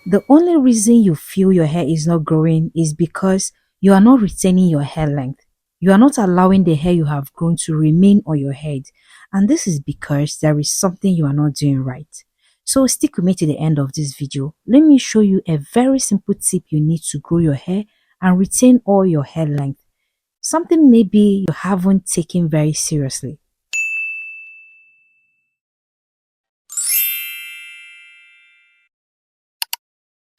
The only reason you feel your hair is not growing is because you are not retaining your hair length. You are not allowing the hair you have grown to remain on your head. And this is because there is something you are not doing right. So stick with me to the end of this video. Let me show you a very simple tip you need to grow your hair and retain all your hair length. Something maybe you haven't taken very seriously.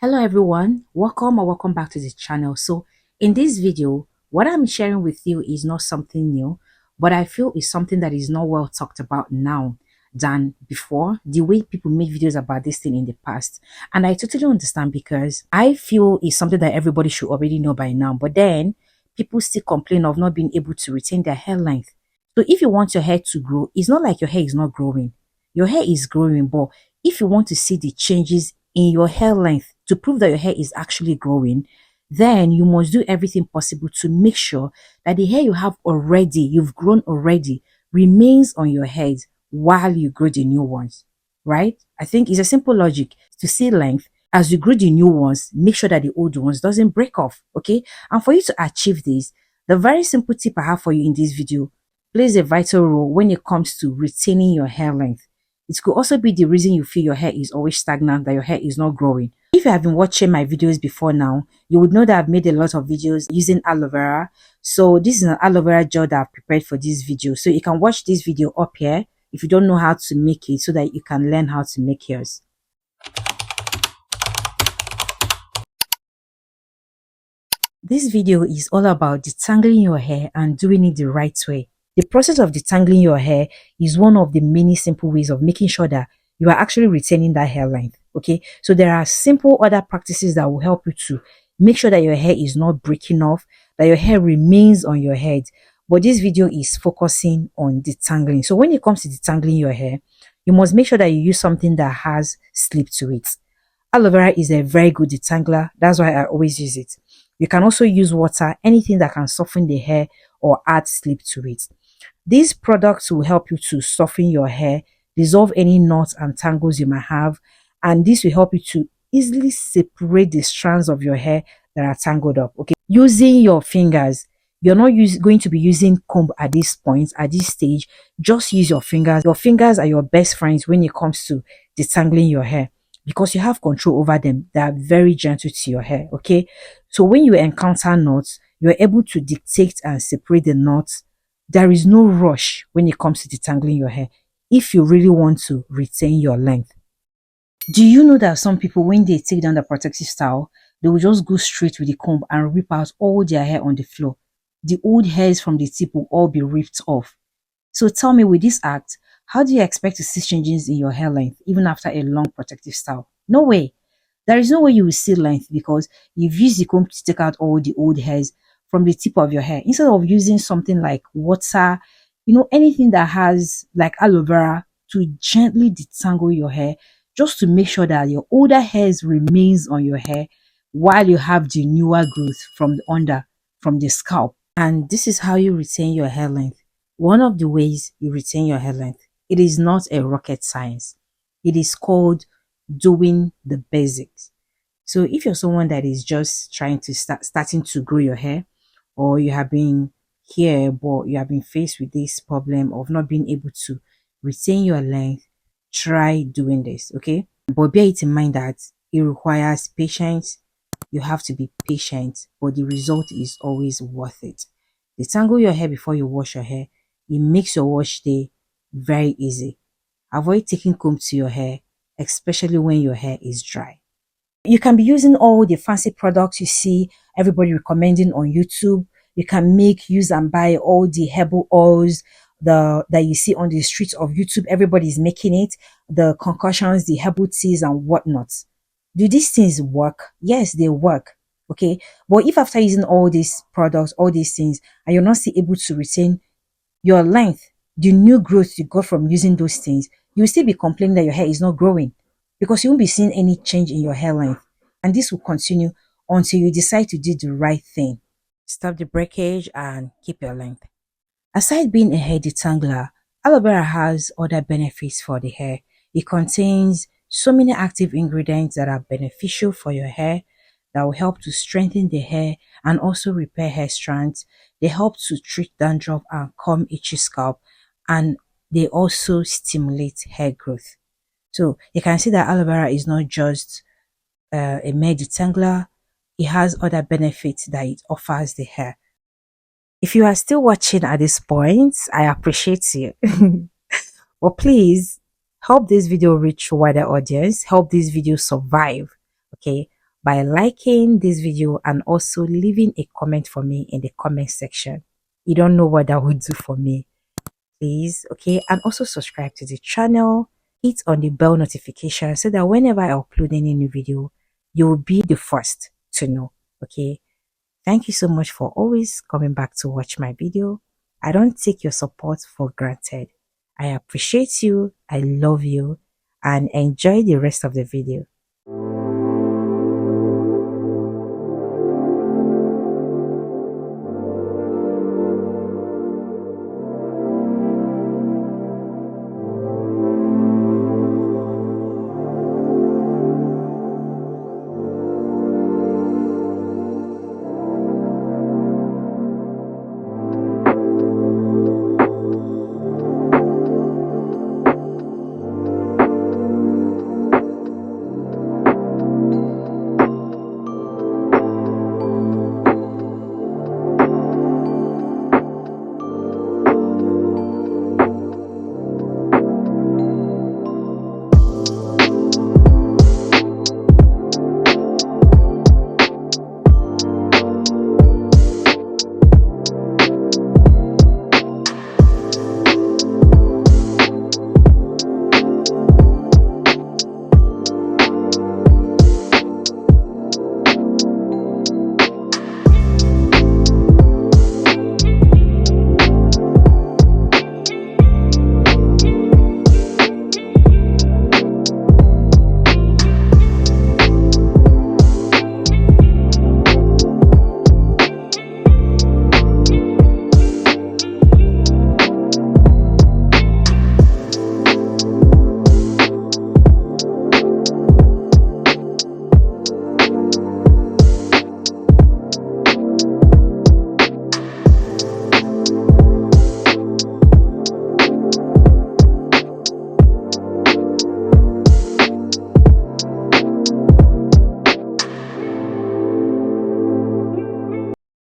Hello everyone, welcome or welcome back to the channel. So in this video, what I'm sharing with you is not something new, but I feel is something that is not well talked about now than before, the way people made videos about this thing in the past. And I totally understand because I feel it's something that everybody should already know by now, but then people still complain of not being able to retain their hair length. So if you want your hair to grow, it's not like your hair is not growing. Your hair is growing, but if you want to see the changes in your hair length to prove that your hair is actually growing, then you must do everything possible to make sure that the hair you have already, you've grown already, remains on your head while you grow the new ones, right? I think it's a simple logic to see length. As you grow the new ones, make sure that the old ones doesn't break off, okay? And for you to achieve this, the very simple tip I have for you in this video plays a vital role when it comes to retaining your hair length. It could also be the reason you feel your hair is always stagnant, that your hair is not growing. If you have been watching my videos before now, you would know that I've made a lot of videos using aloe vera. So this is an aloe vera gel that I've prepared for this video. So you can watch this video up here if you don't know how to make it so that you can learn how to make yours. This video is all about detangling your hair and doing it the right way. The process of detangling your hair is one of the many simple ways of making sure that you are actually retaining that hair length. Okay, so there are simple other practices that will help you to make sure that your hair is not breaking off, that your hair remains on your head. But this video is focusing on detangling. So when it comes to detangling your hair, you must make sure that you use something that has slip to it. Aloe vera is a very good detangler. That's why I always use it. You can also use water, anything that can soften the hair or add slip to it. These products will help you to soften your hair, dissolve any knots and tangles you might have, and this will help you to easily separate the strands of your hair that are tangled up. Okay, using your fingers, you're not going to be using comb at this point, at this stage. Just use your fingers. Your fingers are your best friends when it comes to detangling your hair because you have control over them. They are very gentle to your hair. Okay, so when you encounter knots, you're able to dictate and separate the knots. There is no rush when it comes to detangling your hair if you really want to retain your length. Do you know that some people, when they take down the protective style, they will just go straight with the comb and rip out all their hair on the floor? The old hairs from the tip will all be ripped off. So tell me, with this act, how do you expect to see changes in your hair length even after a long protective style? No way. There is no way you will see length because you've used the comb to take out all the old hairs from the tip of your hair. Instead of using something like water, anything that has like aloe vera to gently detangle your hair, just to make sure that your older hairs remains on your hair while you have the newer growth from the under, from the scalp. And this is how you retain your hair length. One of the ways you retain your hair length, it is not a rocket science. It is called doing the basics. So if you're someone that is just trying to starting to grow your hair, or you have been here but you have been faced with this problem of not being able to retain your length, try doing this, okay? But bear it in mind that it requires patience. You have to be patient, but the result is always worth it. Detangle your hair before you wash your hair. It makes your wash day very easy. Avoid taking comb to your hair, especially when your hair is dry. You can be using all the fancy products you see everybody recommending on YouTube. You can make, use and buy all the herbal oils that you see on the streets of YouTube. Everybody's making it. The concussions, the herbal teas and whatnot. Do these things work? Yes, they work. Okay. But if after using all these products, all these things, and you're not still able to retain your length, the new growth you got from using those things, you'll still be complaining that your hair is not growing because you won't be seeing any change in your hair length. And this will continue until you decide to do the right thing. Stop the breakage and keep your length. Aside being a hair detangler, aloe vera has other benefits for the hair. It contains so many active ingredients that are beneficial for your hair, that will help to strengthen the hair and also repair hair strands. They help to treat dandruff and calm itchy scalp, and they also stimulate hair growth. So you can see that aloe vera is not just a mere detangler, it has other benefits that it offers the hair. If you are still watching at this point, I appreciate you. But please help this video reach wider audience, help this video survive, okay, by liking this video and also leaving a comment for me in the comment section. You don't know what that would do for me, please, okay, and also subscribe to the channel, hit on the bell notification so that whenever I upload any new video, you will be the first to know, okay. Thank you so much for always coming back to watch my video. I don't take your support for granted. I appreciate you, I love you, and enjoy the rest of the video.